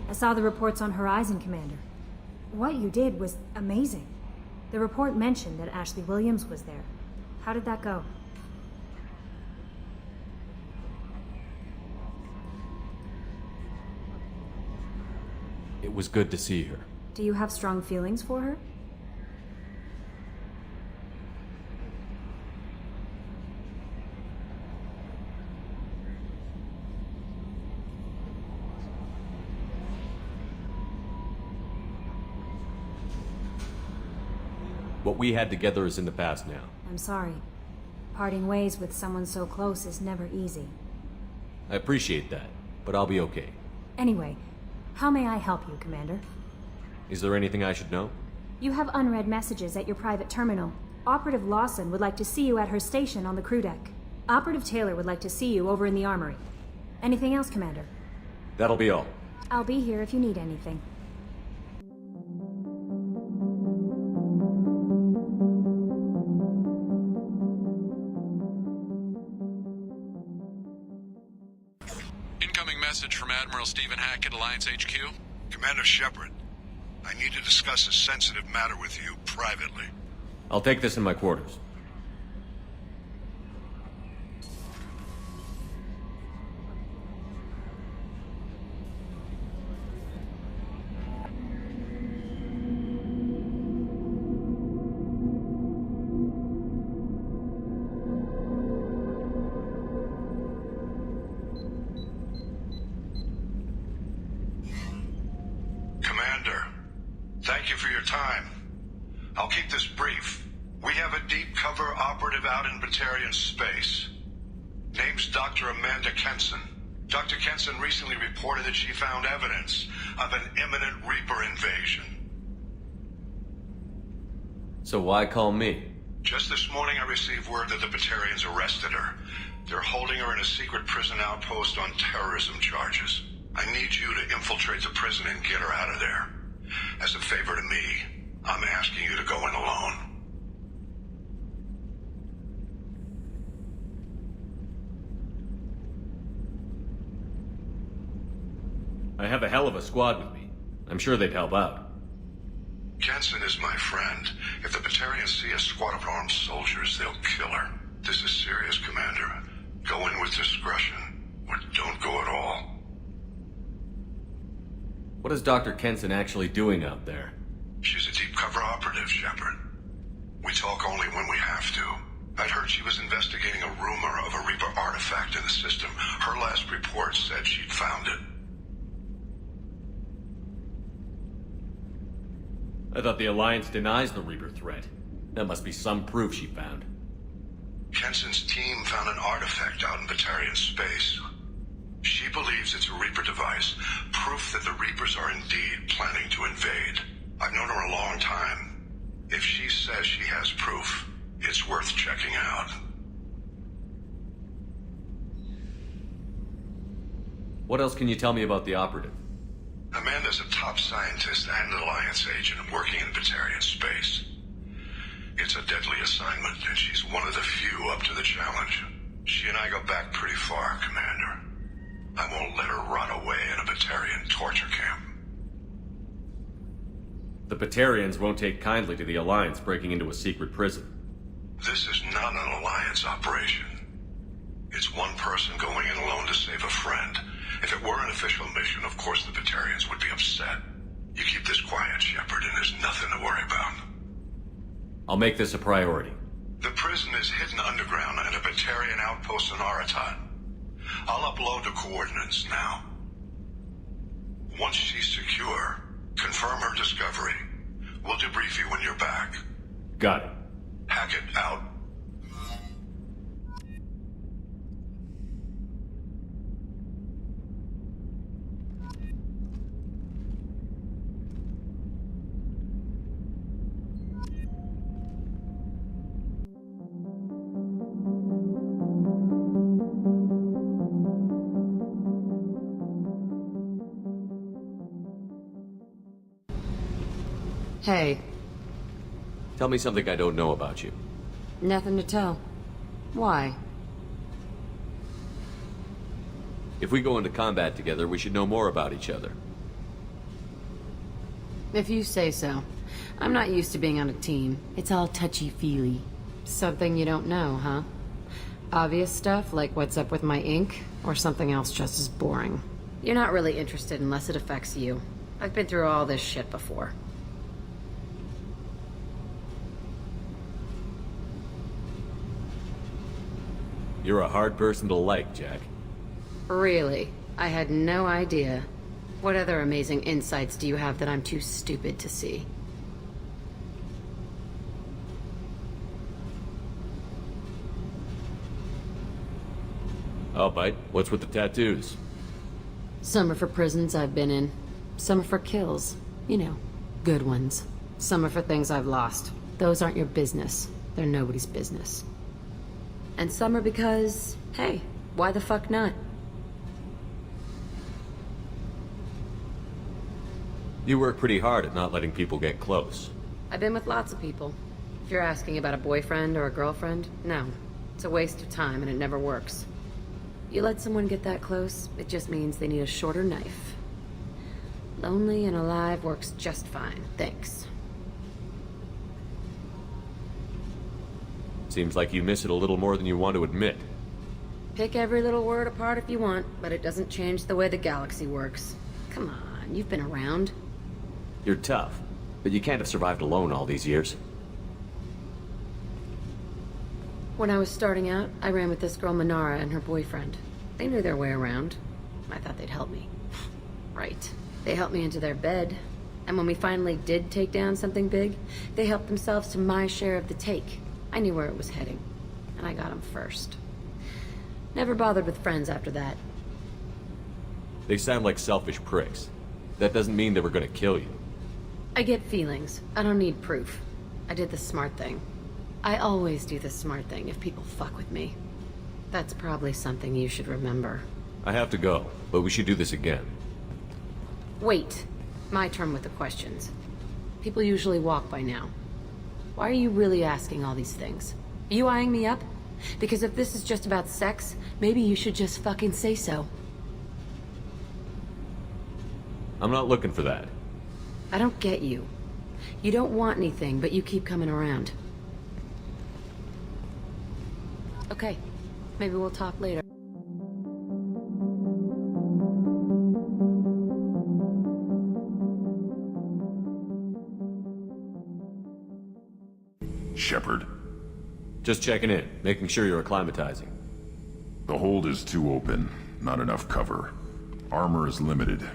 I saw the reports on Horizon, Commander. What you did was amazing. The report mentioned that Ashley Williams was there. How did that go? It was good to see her. Do you have strong feelings for her? What we had together is in the past now. I'm sorry. Parting ways with someone so close is never easy. I appreciate that, but I'll be okay. Anyway, how may I help you, Commander? Is there anything I should know? You have unread messages at your private terminal. Operative Lawson would like to see you at her station on the crew deck. Operative Taylor would like to see you over in the armory. Anything else, Commander? That'll be all. I'll be here if you need anything. Incoming message from Admiral Stephen Hackett, Alliance HQ. Commander Shepard, I need to discuss a sensitive matter with you privately. I'll take this in my quarters. Commander, thank you for your time. I'll keep this brief. We have a deep cover operative out in Batarian space. Name's Dr. Amanda Kenson. Dr. Kenson recently reported that she found evidence of an imminent Reaper invasion. So why call me? Just this morning I received word that the Batarians arrested her. They're holding her in a secret prison outpost on terrorism charges. I need you to infiltrate the prison and get her out of there. As a favor to me, I'm asking you to go in alone. I have a hell of a squad with me. I'm sure they'd help out. Kenson is my friend. If the Batarians see a squad of armed soldiers, they'll kill her. This is serious, Commander. Go in with discretion, or don't go at all. What is Dr. Kenson actually doing out there? She's a deep cover operative, Shepard. We talk only when we have to. I'd heard she was investigating a rumor of a Reaper artifact in the system. Her last report said she'd found it. I thought the Alliance denies the Reaper threat. That must be some proof she found. Kenson's team found an artifact out in Batarian space. She believes it's a Reaper device, proof that the Reapers are indeed planning to invade. I've known her a long time. If she says she has proof, it's worth checking out. What else can you tell me about the operative? Amanda's a top scientist and Alliance agent working in Batarian space. It's a deadly assignment, and she's one of the few up to the challenge. She and I go back pretty far, Commander. I won't let her rot away in a Batarian torture camp. The Batarians won't take kindly to the Alliance breaking into a secret prison. This is not an Alliance operation. It's one person going in alone to save a friend. If it were an official mission, of course the Batarians would be upset. You keep this quiet, Shepard, and there's nothing to worry about. I'll make this a priority. The prison is hidden underground at a Batarian outpost in Aratat. I'll upload the coordinates now. Once she's secure, confirm her discovery. We'll debrief you when you're back. Got it. Hackett out. Hey, Tell me something I don't know about you. nothing to tell. Why? If we go into combat together, we should know more about each other. If you say so. I'm not used to being on a team. It's all touchy-feely. Something you don't know, huh? Obvious stuff, like what's up with my ink, or something else just as boring? You're not really interested unless it affects you. I've been through all this shit before. You're a hard person to like, Jack. Really? I had no idea. What other amazing insights do you have that I'm too stupid to see? I'll bite. What's with the tattoos? Some are for prisons I've been in. Some are for kills. You know, good ones. Some are for things I've lost. Those aren't your business. They're nobody's business. And some are because, hey, why the fuck not? You work pretty hard at not letting people get close. I've been with lots of people. If you're asking about a boyfriend or a girlfriend, no. It's a waste of time and it never works. You let someone get that close, it just means they need a shorter knife. Lonely and alive works just fine, thanks. Seems like you miss it a little more than you want to admit. Pick every little word apart if you want, but it doesn't change the way the galaxy works. Come on, you've been around. You're tough, but you can't have survived alone all these years. When I was starting out, I ran with this girl Minara and her boyfriend. They knew their way around. I thought they'd help me. Right. They helped me into their bed. And when we finally did take down something big, they helped themselves to my share of the take. I knew where it was heading. And I got them first. Never bothered with friends after that. They sound like selfish pricks. That doesn't mean they were gonna kill you. I get feelings. I don't need proof. I did the smart thing. I always do the smart thing if people fuck with me. That's probably something you should remember. I have to go, but we should do this again. Wait. My turn with the questions. People usually walk by now. Why are you really asking all these things? Are you eyeing me up? Because if this is just about sex, maybe you should just fucking say so. I'm not looking for that. I don't get you. You don't want anything, but you keep coming around. Okay, maybe we'll talk later. Shepard. Just checking in, making sure you're acclimatizing. The hold is too open, not enough cover. Armor is limited.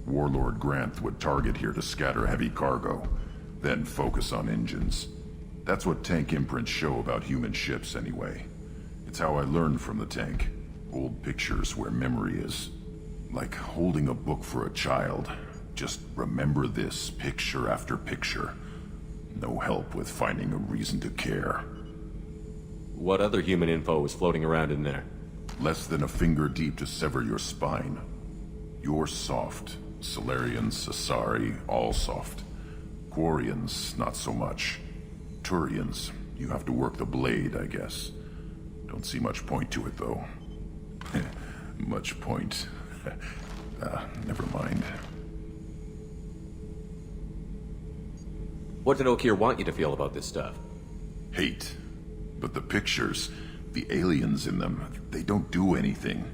Warlord Grunt would target here to scatter heavy cargo, then focus on engines. That's what tank imprints show about human ships anyway. It's how I learned from the tank. Old pictures where memory is. Like holding a book for a child. Just remember this, picture after picture. No help with finding a reason to care. What other human info is floating around in there? Less than a finger deep to sever your spine. You're soft. Solarians, Asari, all soft. Quarians, not so much. Turians, you have to work the blade, I guess. Don't see much point to it, though. Much point. Never mind. What did Okeer want you to feel about this stuff? Hate. But the pictures, the aliens in them, they don't do anything.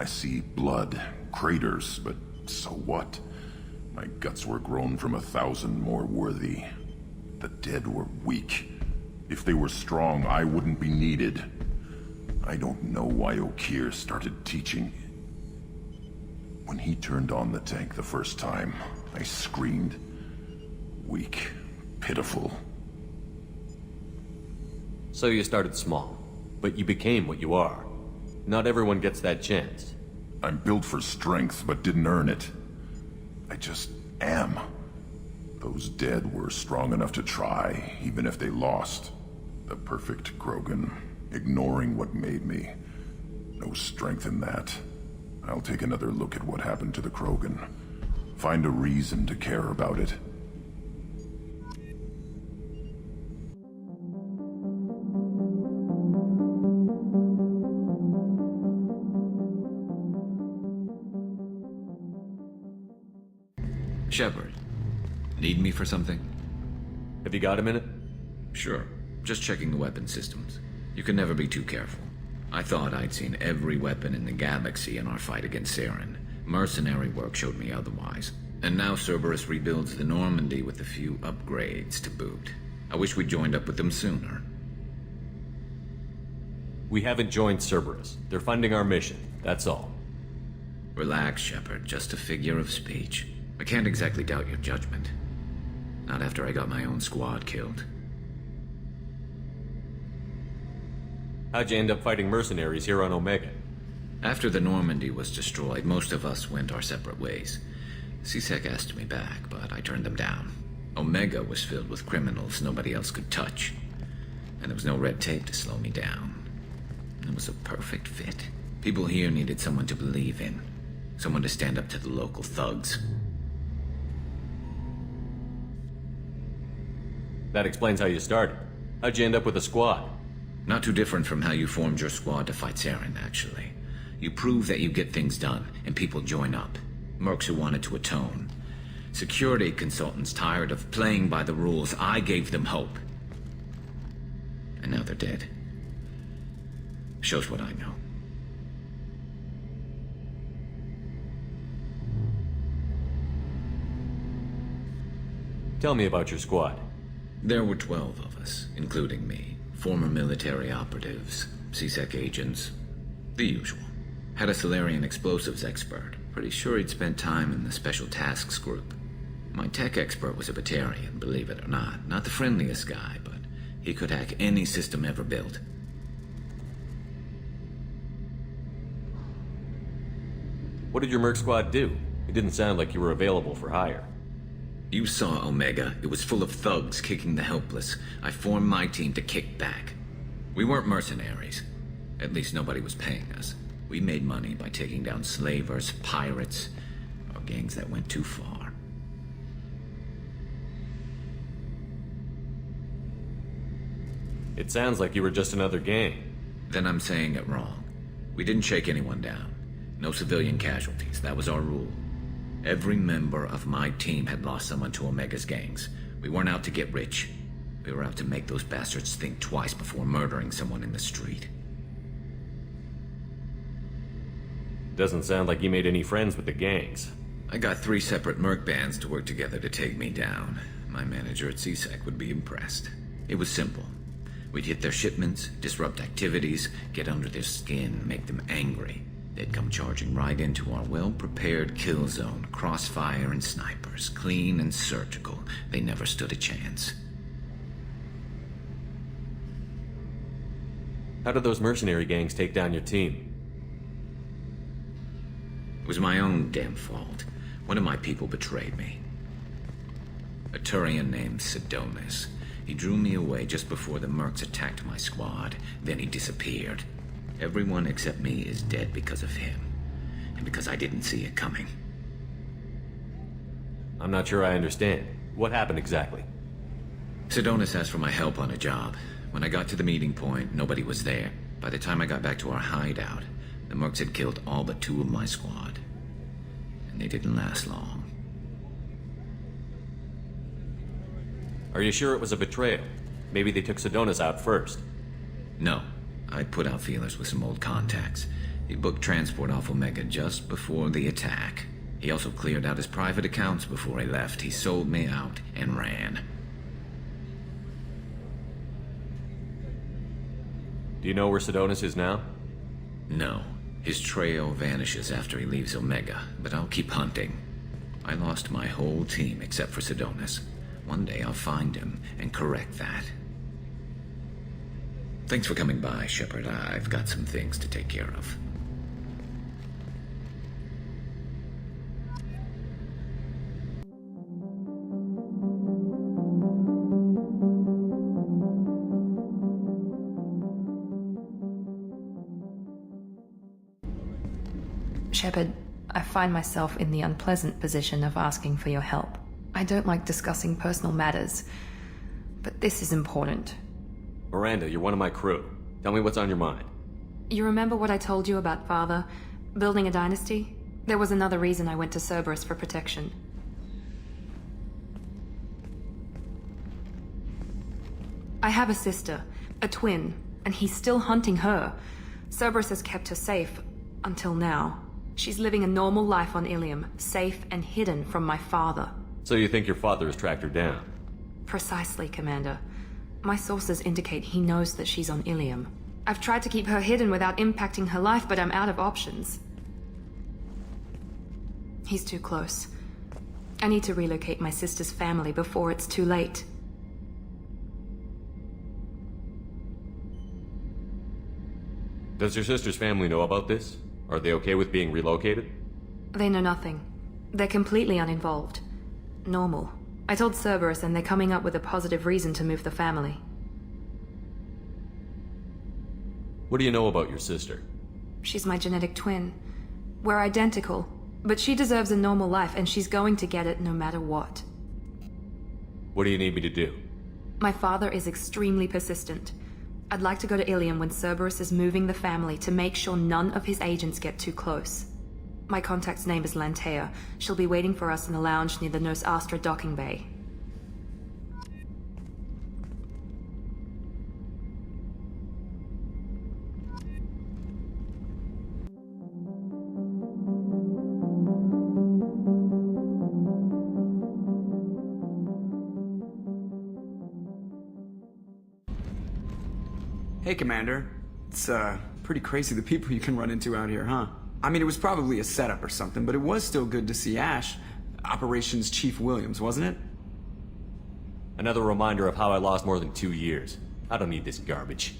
I see blood, craters, but so what? My guts were grown from 1,000 more worthy. The dead were weak. If they were strong, I wouldn't be needed. I don't know why Okeer started teaching. When he turned on the tank the first time, I screamed. Weak. Pitiful. So you started small, but you became what you are. Not everyone gets that chance. I'm built for strength, but didn't earn it. I just am. Those dead were strong enough to try, even if they lost. The perfect Krogan, ignoring what made me. No strength in that. I'll take another look at what happened to the Krogan. Find a reason to care about it. Shepard, Need me for something? Have you got a minute? Sure. Just checking the weapon systems. You can never be too careful. I thought I'd seen every weapon in the galaxy in our fight against Saren. Mercenary work showed me otherwise. And now Cerberus rebuilds the Normandy with a few upgrades to boot. I wish we'd joined up with them sooner. We haven't joined Cerberus. They're funding our mission, that's all. Relax, Shepard. Just a figure of speech. I can't exactly doubt your judgment. Not after I got my own squad killed. How'd you end up fighting mercenaries here on Omega? After the Normandy was destroyed, most of us went our separate ways. C-Sec asked me back, but I turned them down. Omega was filled with criminals nobody else could touch. And there was no red tape to slow me down. It was a perfect fit. People here needed someone to believe in. Someone to stand up to the local thugs. That explains how you started. How'd you end up with a squad? Not too different from how you formed your squad to fight Saren, actually. You prove that you get things done, and people join up. Mercs who wanted to atone. Security consultants tired of playing by the rules. I gave them hope. And now they're dead. Shows what I know. Tell me about your squad. There were 12 of us, including me. Former military operatives, C-Sec agents, the usual. Had a Solarian explosives expert. Pretty sure he'd spent time in the Special Tasks Group. My tech expert was a Batarian, believe it or not. Not the friendliest guy, but he could hack any system ever built. What did your merc squad do? It didn't sound like you were available for hire. You saw Omega. It was full of thugs kicking the helpless. I formed my team to kick back. We weren't mercenaries. At least nobody was paying us. We made money by taking down slavers, pirates, or gangs that went too far. It sounds like you were just another gang. Then I'm saying it wrong. We didn't shake anyone down. No civilian casualties. That was our rule. Every member of my team had lost someone to Omega's gangs. We weren't out to get rich. We were out to make those bastards think twice before murdering someone in the street. Doesn't sound like you made any friends with the gangs. I got 3 separate merc bands to work together to take me down. My manager at C-Sec would be impressed. It was simple. We'd hit their shipments, disrupt activities, get under their skin, make them angry. They'd come charging right into our well-prepared kill zone, crossfire and snipers, clean and surgical. They never stood a chance. How did those mercenary gangs take down your team? It was my own damn fault. One of my people betrayed me. A Turian named Sidonis. He drew me away just before the mercs attacked my squad. Then he disappeared. Everyone except me is dead because of him. And because I didn't see it coming. I'm not sure I understand. What happened exactly? Sidonis asked for my help on a job. When I got to the meeting point, nobody was there. By the time I got back to our hideout, the mercs had killed all but 2 of my squad. And they didn't last long. Are you sure it was a betrayal? Maybe they took Sidonis out first. No. I put out feelers with some old contacts. He booked transport off Omega just before the attack. He also cleared out his private accounts before he left. He sold me out and ran. Do you know where Sidonis is now? No. His trail vanishes after he leaves Omega, but I'll keep hunting. I lost my whole team except for Sidonis. One day I'll find him and correct that. Thanks for coming by, Shepard. I've got some things to take care of. Shepard, I find myself in the unpleasant position of asking for your help. I don't like discussing personal matters, but this is important. Miranda, you're one of my crew. Tell me what's on your mind. You remember what I told you about Father? Building a dynasty? There was another reason I went to Cerberus for protection. I have a sister, a twin, and he's still hunting her. Cerberus has kept her safe, until now. She's living a normal life on Ilium, safe and hidden from my father. So you think your father has tracked her down? Precisely, Commander. My sources indicate he knows that she's on Ilium. I've tried to keep her hidden without impacting her life, but I'm out of options. He's too close. I need to relocate my sister's family before it's too late. Does your sister's family know about this? Are they okay with being relocated? They know nothing. They're completely uninvolved. Normal. I told Cerberus and they're coming up with a positive reason to move the family. What do you know about your sister? She's my genetic twin. We're identical, but she deserves a normal life and she's going to get it no matter what. What do you need me to do? My father is extremely persistent. I'd like to go to Ilium when Cerberus is moving the family to make sure none of his agents get too close. My contact's name is Lantea. She'll be waiting for us in the lounge near the Nos Astra docking bay. Hey, Commander. It's, pretty crazy the people you can run into out here, huh? I mean, it was probably a setup or something, but it was still good to see Ash. Operations Chief Williams, wasn't it? Another reminder of how I lost more than 2 years. I don't need this garbage.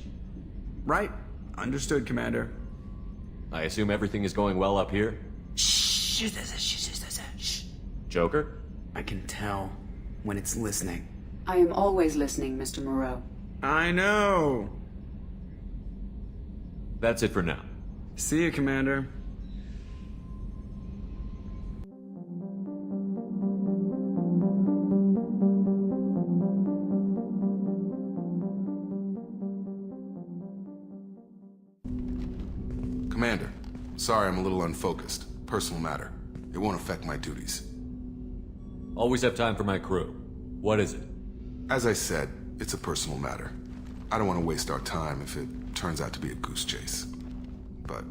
Right. Understood, Commander. I assume everything is going well up here? Shh. Joker? I can tell when it's listening. I am always listening, Mr. Moreau. I know. That's it for now. See you, Commander. Commander, sorry I'm a little unfocused. Personal matter. It won't affect my duties. Always have time for my crew. What is it? As I said, it's a personal matter. I don't want to waste our time if it turns out to be a goose chase. But...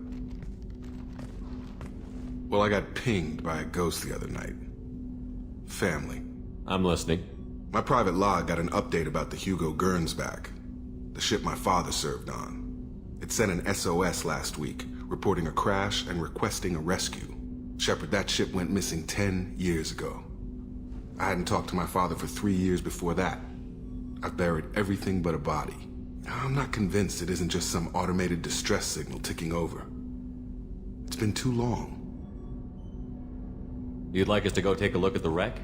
well, I got pinged by a ghost the other night. Family. I'm listening. My private log got an update about the Hugo Gernsback, the ship my father served on. It sent an SOS last week, reporting a crash and requesting a rescue. Shepard, that ship went missing 10 years ago. I hadn't talked to my father for 3 years before that. I've buried everything but a body. I'm not convinced it isn't just some automated distress signal ticking over. It's been too long. You'd like us to go take a look at the wreck?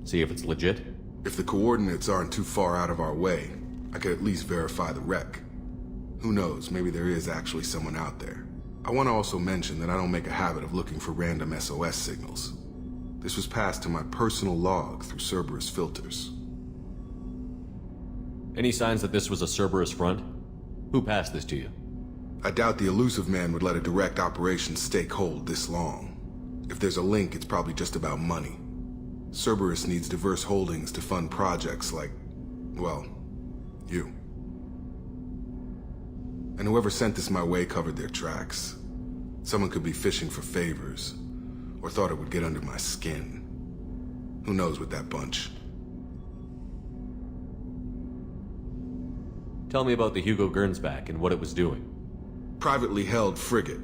See if it's legit? If the coordinates aren't too far out of our way, I could at least verify the wreck. Who knows, maybe there is actually someone out there. I want to also mention that I don't make a habit of looking for random SOS signals. This was passed to my personal log through Cerberus filters. Any signs that this was a Cerberus front? Who passed this to you? I doubt the elusive man would let a direct operations stake hold this long. If there's a link, it's probably just about money. Cerberus needs diverse holdings to fund projects like, well, you. And whoever sent this my way covered their tracks. Someone could be fishing for favors, or thought it would get under my skin. Who knows with that bunch? Tell me about the Hugo Gernsback and what it was doing. Privately held frigate.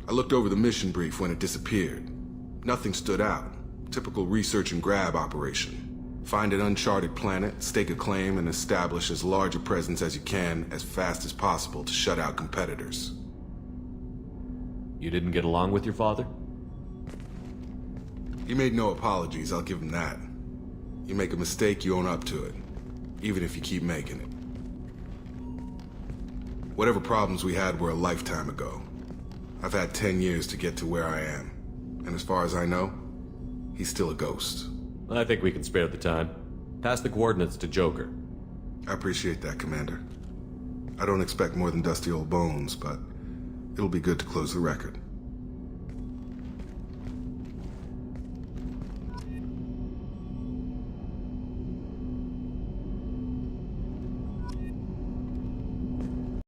I looked over the mission brief when it disappeared. Nothing stood out. Typical research and grab operation. Find an uncharted planet, stake a claim, and establish as large a presence as you can as fast as possible to shut out competitors. You didn't get along with your father? He made no apologies, I'll give him that. You make a mistake, you own up to it. Even if you keep making it. Whatever problems we had were a lifetime ago. I've had 10 years to get to where I am. And as far as I know, he's still a ghost. I think we can spare the time. Pass the coordinates to Joker. I appreciate that, Commander. I don't expect more than dusty old bones, but it'll be good to close the record.